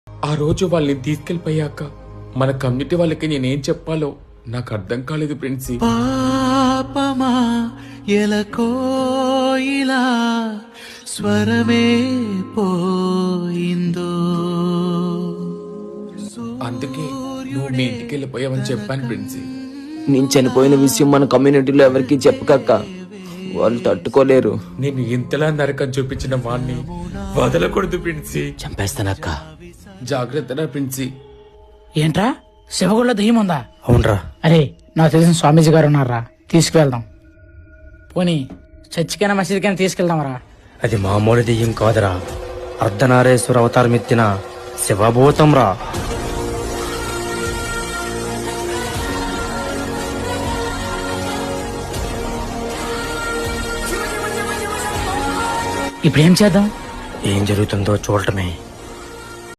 ఆ రోజు వాళ్ళని తీసుకెళ్ళిపోయాక మన కమ్యూనిటీ వాళ్ళకి నేనేం చెప్పాలో నాకు అర్థం కాలేదు ప్రిన్సీ. పాపమా ఎలకోయిలా స్వరమే పోయిందో, అందుకే నువ్వు మీ ఇంటికి వెళ్ళిపోయావని చెప్పాను ప్రిన్సీ. నేను చనిపోయిన విషయం మన కమ్యూనిటీలో ఎవరికి చెప్పకక్క, వాళ్ళు తట్టుకోలేరు. నేను ఇంతలా నరకం చూపించిన వాణ్ణి వదలకూడదు ప్రిన్సీ. చంపేస్తానక్క. జాగ్రత్తరా ప్రిన్సీ. ఏంట్రా శివగుళ్ళ దయ్యం ఉందా? అవునరా. అరే నాకు తెలిసిన స్వామీజీ గారు ఉన్నారా, తీసుకువెళ్దాం. పోనీ చర్చికైనా మసీదుకైనా తీసుకెళ్దాంరా. అది మామూలు దెయ్యం కాదురా, అర్ధనారేశ్వర అవతారం ఎత్తిన శివభూతం రా. ఇప్పుడు ఏం చేద్దాం? ఏం జరుగుతుందో చూడటమే.